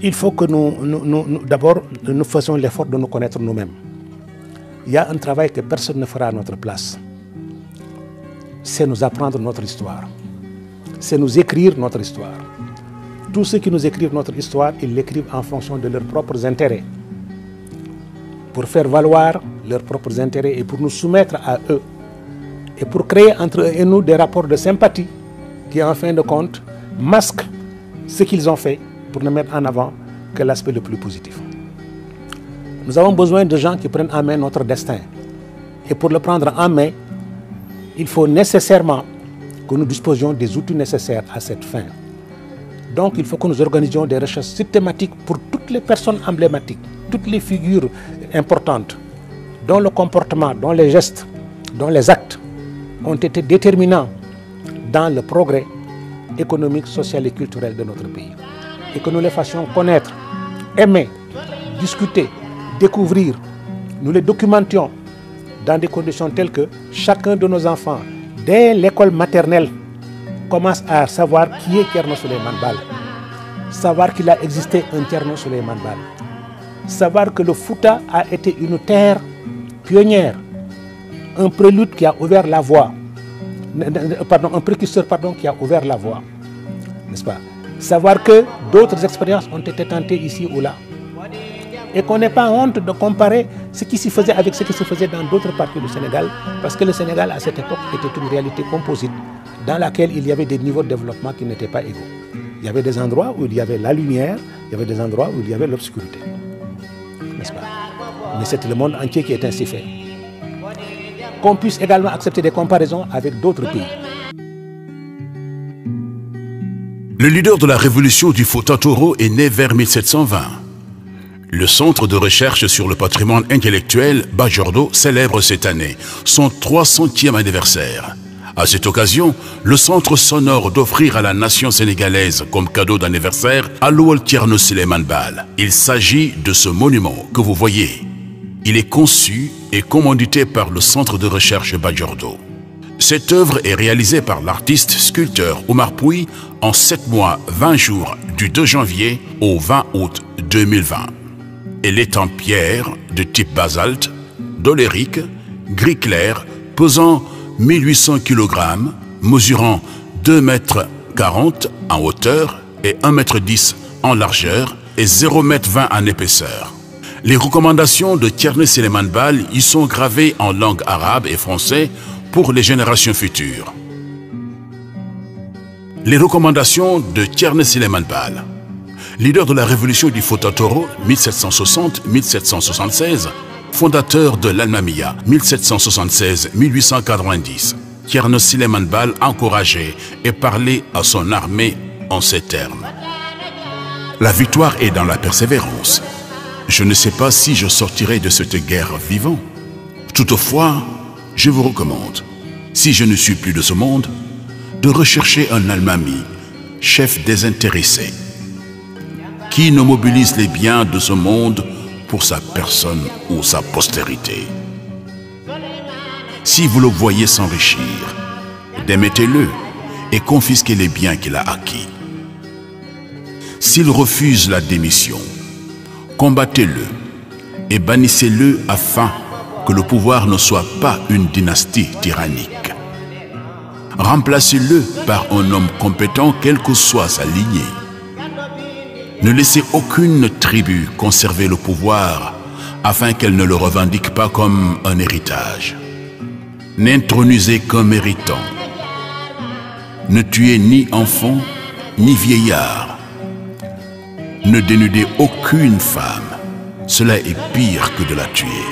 Il faut que d'abord, nous fassions l'effort de nous connaître nous-mêmes. Il y a un travail que personne ne fera à notre place. C'est nous apprendre notre histoire. C'est nous écrire notre histoire. Tous ceux qui nous écrivent notre histoire, ils l'écrivent en fonction de leurs propres intérêts. Pour faire valoir leurs propres intérêts et pour nous soumettre à eux. Et pour créer entre eux et nous des rapports de sympathie qui, en fin de compte, masquent ce qu'ils ont fait pour ne mettre en avant que l'aspect le plus positif. Nous avons besoin de gens qui prennent en main notre destin. Et pour le prendre en main, il faut nécessairement que nous disposions des outils nécessaires à cette fin. Donc il faut que nous organisions des recherches systématiques pour toutes les personnes emblématiques, toutes les figures importantes, dont le comportement, dont les gestes, dont les actes ont été déterminants dans le progrès économique, social et culturel de notre pays. Et que nous les fassions connaître, aimer, discuter, découvrir. Nous les documentions dans des conditions telles que chacun de nos enfants, dès l'école maternelle, commence à savoir qui est Thierno Souleymane Baal, savoir qu'il a existé un Thierno Souleymane Baal, savoir que le Fouta a été une terre pionnière, un prélude qui a ouvert la voie, un précurseur qui a ouvert la voie, n'est-ce pas? Savoir que d'autres expériences ont été tentées ici ou là. Et qu'on n'ait pas honte de comparer ce qui s'y faisait avec ce qui se faisait dans d'autres parties du Sénégal, parce que le Sénégal, à cette époque, était une réalité composite, dans laquelle il y avait des niveaux de développement qui n'étaient pas égaux. Il y avait des endroits où il y avait la lumière, il y avait des endroits où il y avait l'obscurité. N'est-ce pas? Mais c'était le monde entier qui était ainsi fait. Qu'on puisse également accepter des comparaisons avec d'autres pays. Le leader de la révolution du Fouta-Toro est né vers 1720. Le Centre de recherche sur le patrimoine intellectuel Bajordo célèbre cette année son 300e anniversaire. À cette occasion, le centre s'honore d'offrir à la nation sénégalaise comme cadeau d'anniversaire Alloual Thierno Souleymane Baal. Il s'agit de ce monument que vous voyez. Il est conçu et commandité par le Centre de recherche Bajordo. Cette œuvre est réalisée par l'artiste sculpteur Omar Pouy en 7 mois 20 jours du 2 janvier au 20 août 2020. Elle est en pierre de type basalte, dolérique, gris clair, pesant 1800 kg, mesurant 2,40 m en hauteur et 1,10 m en largeur et 0,20 m en épaisseur. Les recommandations de Thierno Souleymane Baal y sont gravées en langue arabe et français pour les générations futures. Les recommandations de Thierno Souleymane Baal. Leader de la révolution du Fouta-Toro 1760-1776, fondateur de l'Almamia 1776-1890, Thierno Souleymane Baal encourageait et parlait à son armée en ces termes. La victoire est dans la persévérance. Je ne sais pas si je sortirai de cette guerre vivant. Toutefois, je vous recommande, si je ne suis plus de ce monde, de rechercher un Almami, chef désintéressé, qui ne mobilise les biens de ce monde pour sa personne ou sa postérité. Si vous le voyez s'enrichir, démettez-le et confisquez les biens qu'il a acquis. S'il refuse la démission, combattez-le et bannissez-le afin que le pouvoir ne soit pas une dynastie tyrannique. Remplacez-le par un homme compétent, quelle que soit sa lignée. Ne laissez aucune tribu conserver le pouvoir afin qu'elle ne le revendique pas comme un héritage. N'intronisez qu'un méritant. Ne tuez ni enfant ni vieillard. Ne dénudez aucune femme. Cela est pire que de la tuer.